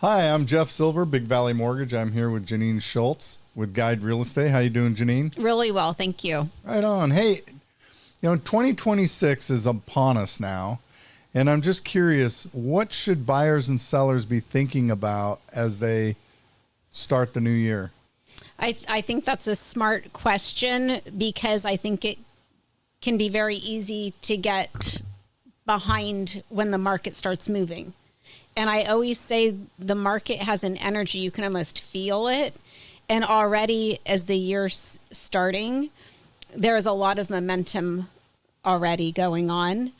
Hi, I'm Jeff Silver, Big Valley Mortgage. I'm here with Jeanine Schulz with Guide Real Estate. How you doing, Jeanine? Really well, thank you. Right on. Hey, 2026 is upon us now, and I'm just curious, what should buyers and sellers be thinking about as they start the new year? I think that's a smart question because I think it can be very easy to get behind when the market starts moving. And I always say the market has an energy. You can almost feel it. And already as the year's starting, there is a lot of momentum already going on.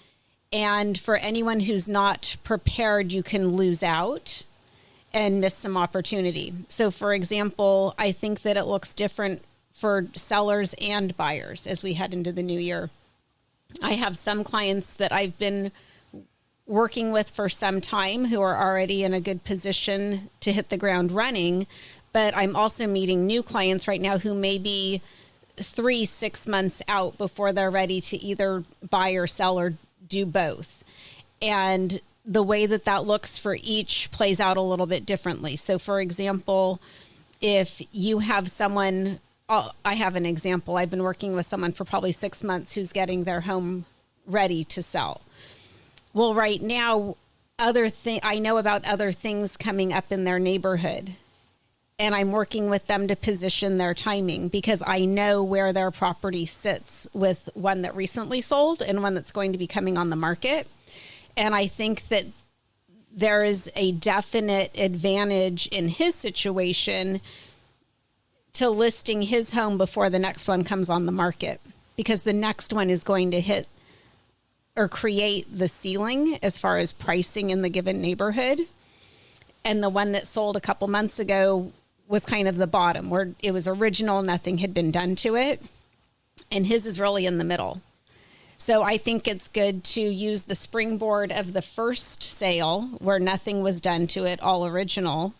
And for anyone who's not prepared, you can lose out and miss some opportunity. So for example, I think that it looks different for sellers and buyers as we head into the new year. I have some clients that I've been working with for some time who are already in a good position to hit the ground running, but I'm also meeting new clients right now who may be 3-6 months out before they're ready to either buy or sell or do both. And the way that that looks for each plays out a little bit differently. So for example, if you have someone, I have an example. I've been working with someone for probably 6 months who's getting their home ready to sell. Well, right now, I know about other things coming up in their neighborhood, and I'm working with them to position their timing because I know where their property sits with one that recently sold and one that's going to be coming on the market. And I think that there is a definite advantage in his situation to listing his home before the next one comes on the market, because the next one is going to hit or create the ceiling as far as pricing in the given neighborhood. And the one that sold a couple months ago was kind of the bottom where it was original, nothing had been done to it. And his is really in the middle. So I think it's good to use the springboard of the first sale where nothing was done to it, all original,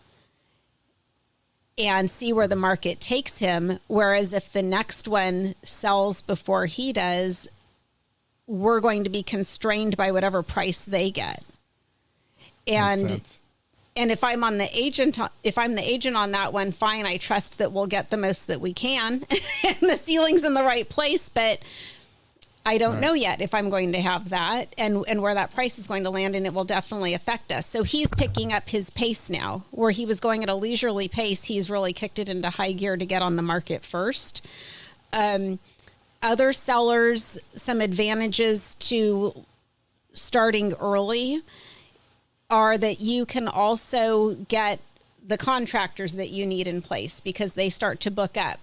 and see where the market takes him. Whereas if the next one sells before he does, we're going to be constrained by whatever price they get. And if I'm on the agent, if I'm the agent on that one, fine, I trust that we'll get the most that we can and the ceiling's in the right place, but I don't know yet if I'm going to have that and where that price is going to land, and it will definitely affect us. So he's picking up his pace now. Where he was going at a leisurely pace, he's really kicked it into high gear to get on the market first. Other sellers, some advantages to starting early are that you can also get the contractors that you need in place because they start to book up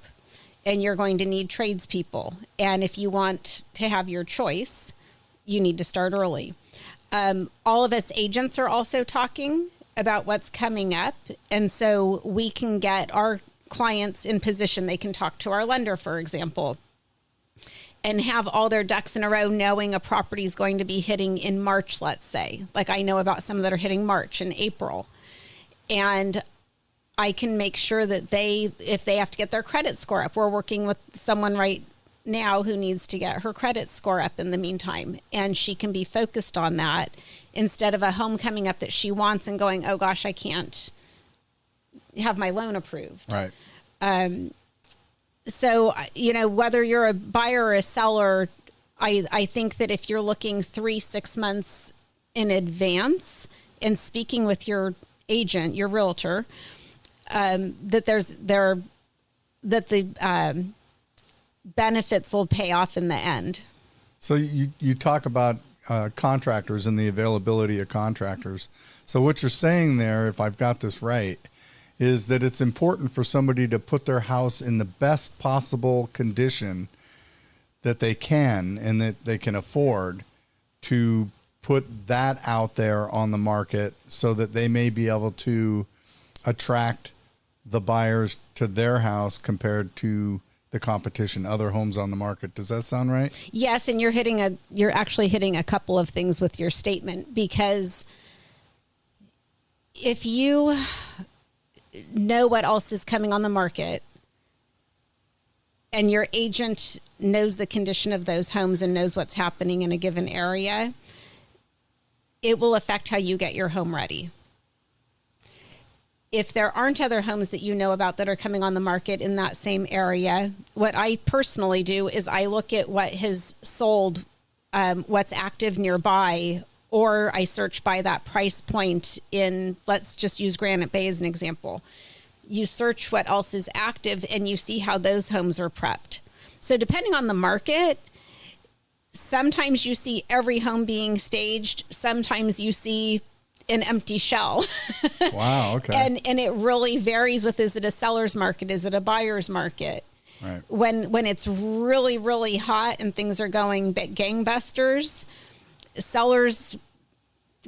and you're going to need tradespeople. And if you want to have your choice, you need to start early. All of us agents are also talking about what's coming up. And so we can get our clients in position. They can talk to our lender, for example, and have all their ducks in a row, knowing a property is going to be hitting in March, let's say. Like I know about some that are hitting March and April. And I can make sure that if they have to get their credit score up, we're working with someone right now who needs to get her credit score up in the meantime. And she can be focused on that instead of a home coming up that she wants and going, oh gosh, I can't have my loan approved. Right. So, whether you're a buyer or a seller, I think that if you're looking 3-6 months in advance and speaking with your agent, your realtor, that the benefits will pay off in the end. So you talk about contractors and the availability of contractors. So what you're saying there, if I've got this right, is that it's important for somebody to put their house in the best possible condition that they can and that they can afford to put that out there on the market so that they may be able to attract the buyers to their house compared to the competition, other homes on the market. Does that sound right? Yes. And you're actually hitting a couple of things with your statement, because if you know what else is coming on the market and your agent knows the condition of those homes and knows what's happening in a given area, it will affect how you get your home ready. if there aren't other homes that you know about that are coming on the market in that same area, what I personally do is I look at what has sold, what's active nearby, or I search by that price point in, let's just use Granite Bay as an example. You search what else is active and you see how those homes are prepped. So depending on the market, sometimes you see every home being staged. Sometimes you see an empty shell. Wow. Okay. And it really varies with, is it a seller's market? Is it a buyer's market? Right. When it's really, really hot and things are going gangbusters, sellers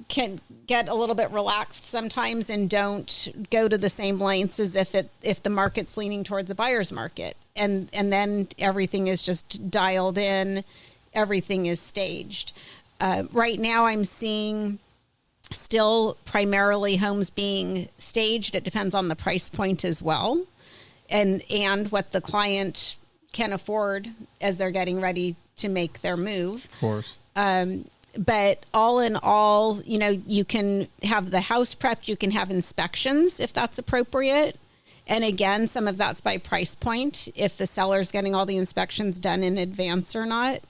can get a little bit relaxed sometimes and don't go to the same lengths as if the market's leaning towards a buyer's market. And then everything is just dialed in, everything is staged. Right now I'm seeing still primarily homes being staged. It depends on the price point as well, and what the client can afford as they're getting ready to make their move. Of course. But all in all, you can have the house prepped, you can have inspections if that's appropriate. And again, some of that's by price point, if the seller's getting all the inspections done in advance or not.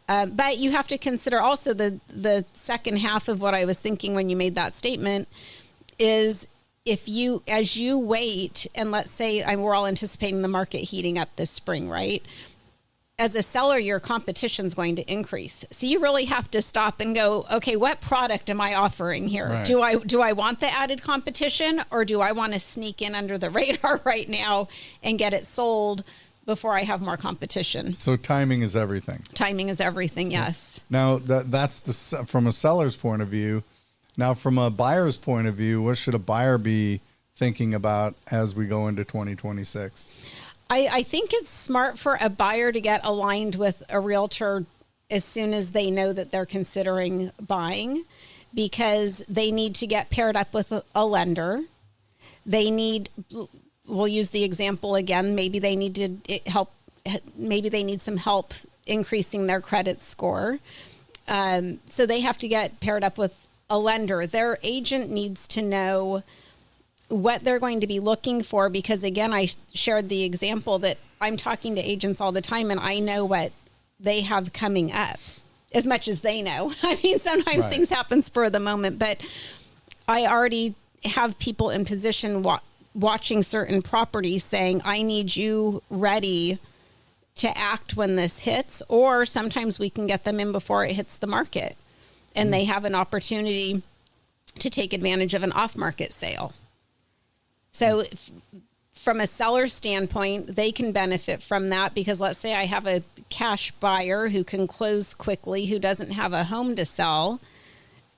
But you have to consider also the second half of what I was thinking when you made that statement is as you wait, and let's say we're all anticipating the market heating up this spring, right? As a seller, your competition's going to increase. So you really have to stop and go, okay, what product am I offering here? Right. Do I want the added competition, or do I want to sneak in under the radar right now and get it sold before I have more competition? So timing is everything. Timing is everything, yes. Now that's from a seller's point of view. Now from a buyer's point of view, what should a buyer be thinking about as we go into 2026? I think it's smart for a buyer to get aligned with a realtor as soon as they know that they're considering buying, because they need to get paired up with a lender. We'll use the example again, maybe they need some help increasing their credit score. So they have to get paired up with a lender. Their agent needs to know what they're going to be looking for, because again, I shared the example that I'm talking to agents all the time and I know what they have coming up as much as they know. I mean, sometimes Right. things happen spur of the moment, but I already have people in position watching certain properties saying, I need you ready to act when this hits, or sometimes we can get them in before it hits the market and they have an opportunity to take advantage of an off-market sale. So from a seller's standpoint, they can benefit from that, because let's say I have a cash buyer who can close quickly, who doesn't have a home to sell,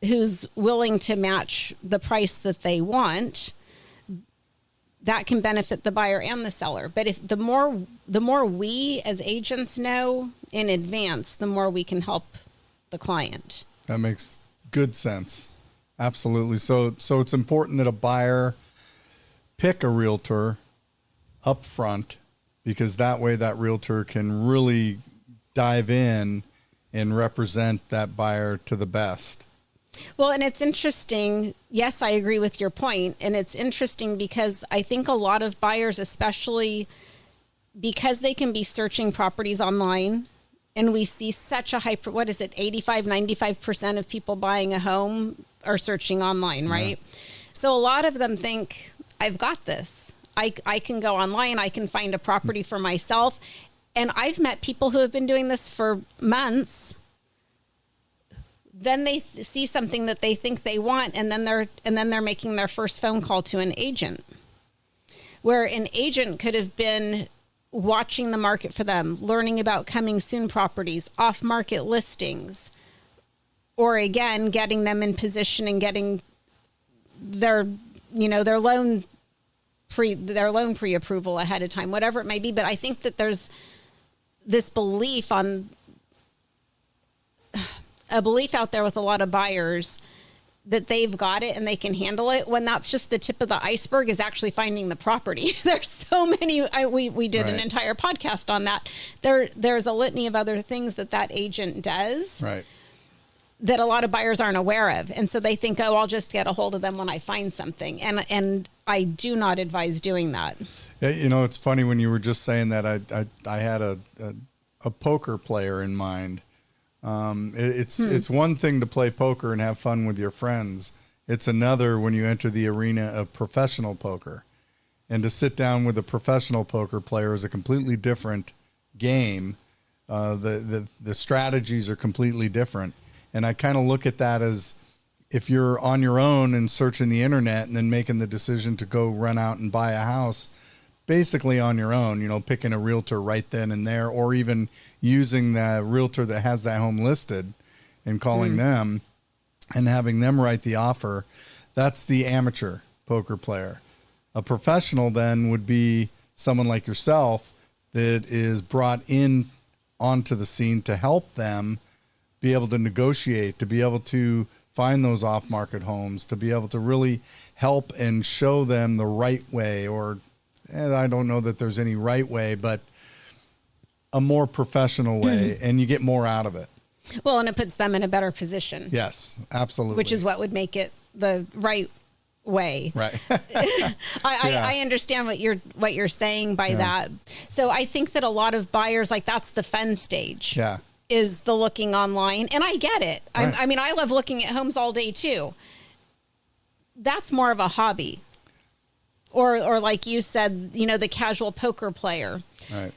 who's willing to match the price that they want. That can benefit the buyer and the seller. But if the more we as agents know in advance, the more we can help the client. That makes good sense. Absolutely. So it's important that a buyer pick a realtor up front, because that way that realtor can really dive in and represent that buyer to the best. Well, and it's interesting. Yes, I agree with your point. And it's interesting because I think a lot of buyers, especially because they can be searching properties online, and we see such a high, 95% of people buying a home are searching online, right? Yeah. So a lot of them think, I've got this. I can go online, I can find a property for myself. And I've met people who have been doing this for months. Then they see something that they think they want, and then they're making their first phone call to an agent, where an agent could have been watching the market for them, learning about coming soon properties, off-market listings, or again, getting them in position and getting their loan pre-approval ahead of time, whatever it may be. But I think that there's this belief out there with a lot of buyers that they've got it and they can handle it, when that's just the tip of the iceberg, is actually finding the property. There's so many, we did an entire podcast on that. There's a litany of other things that agent does. Right. that a lot of buyers aren't aware of. And so they think, oh, I'll just get a hold of them when I find something. And I do not advise doing that. Yeah, it's funny when you were just saying that, I had a poker player in mind. It's one thing to play poker and have fun with your friends. It's another when you enter the arena of professional poker. And to sit down with a professional poker player is a completely different game. The strategies are completely different. And I kind of look at that as if you're on your own and searching the internet and then making the decision to go run out and buy a house, basically on your own, picking a realtor right then and there, or even using the realtor that has that home listed and calling them and having them write the offer. That's the amateur poker player. A professional then would be someone like yourself that is brought in onto the scene to help them be able to negotiate, to be able to find those off-market homes, to be able to really help and show them the right way, or I don't know that there's any right way, but a more professional way, and you get more out of it. Well, and it puts them in a better position. Yes, absolutely. Which is what would make it the right way. Right. I understand what you're saying by that. So I think that a lot of buyers, like, that's the fun stage. Yeah. Is the looking online. And I get it. Right. I mean, I love looking at homes all day too. That's more of a hobby. Or like you said, the casual poker player. Right.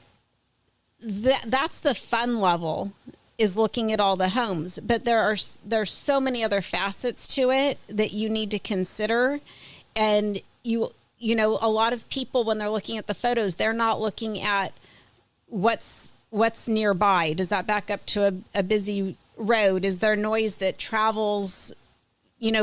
That's the fun level, is looking at all the homes. But there's so many other facets to it that you need to consider. And a lot of people, when they're looking at the photos, they're not looking at what's nearby. Does that back up to a busy road? Is there noise that travels,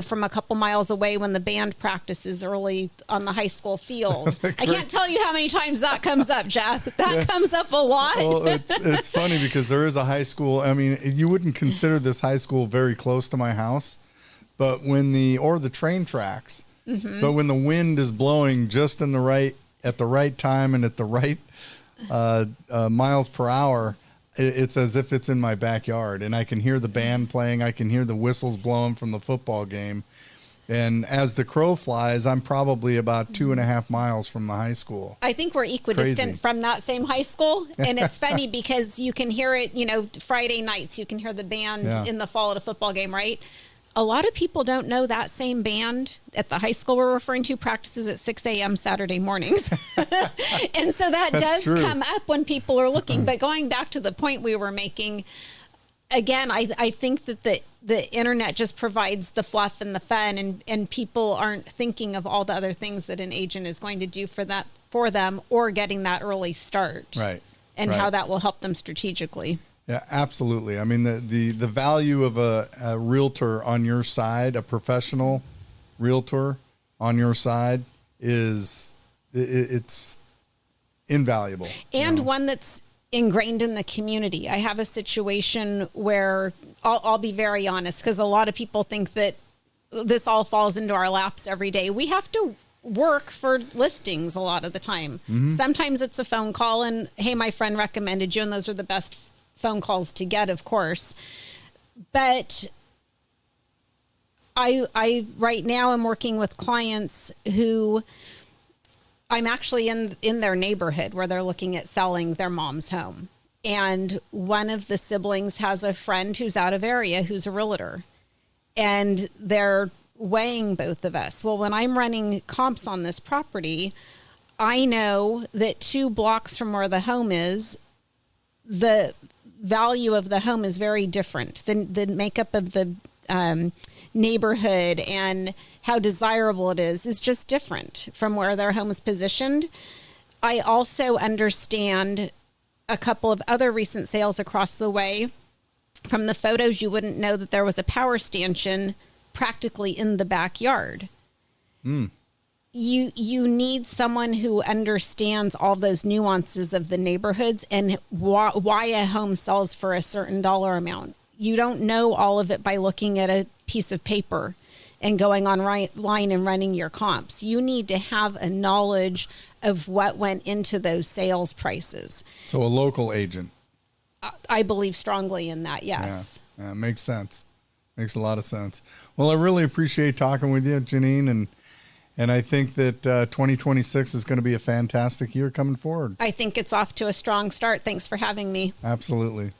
from a couple miles away when the band practices early on the high school field? I can't tell you how many times that comes up, Jeff. That comes up a lot. Well, it's funny because there is a high school. I mean, you wouldn't consider this high school very close to my house, but or the train tracks, but when the wind is blowing just at the right time and at the right miles per hour, it's as if it's in my backyard, and I can hear the band playing. I can hear the whistles blowing from the football game. And as the crow flies, I'm probably about 2.5 miles from the high school. I think we're equidistant from that same high school. And it's funny because you can hear it, Friday nights, you can hear the band in the fall at a football game, right? A lot of people don't know that same band at the high school we're referring to practices at 6 a.m. Saturday mornings. And so that does come up when people are looking. But going back to the point we were making, again, I think that the internet just provides the fluff and the fun, and people aren't thinking of all the other things that an agent is going to do for them, or getting that early start. Right. And how that will help them strategically. Yeah, absolutely. I mean, the value of a realtor on your side, a professional realtor on your side, it's invaluable. And one that's ingrained in the community. I have a situation where I'll be very honest, because a lot of people think that this all falls into our laps every day. We have to work for listings a lot of the time. Sometimes it's a phone call and, hey, my friend recommended you, and those are the best phone calls to get, of course. But I right now am working with clients who I'm actually in their neighborhood where they're looking at selling their mom's home. And one of the siblings has a friend who's out of area who's a realtor. And they're weighing both of us. Well, when I'm running comps on this property, I know that 2 blocks from where the home is, the value of the home is very different. The makeup of the neighborhood and how desirable it is just different from where their home is positioned. I also understand a couple of other recent sales across the way. From the photos, you wouldn't know that there was a power stanchion practically in the backyard. You need someone who understands all those nuances of the neighborhoods and why a home sells for a certain dollar amount. You don't know all of it by looking at a piece of paper and going online and running your comps. You need to have a knowledge of what went into those sales prices. So a local agent. I believe strongly in that, yes. Yeah, makes sense. Makes a lot of sense. Well, I really appreciate talking with you, Jeanine, and I think that 2026 is going to be a fantastic year coming forward. I think it's off to a strong start. Thanks for having me. Absolutely.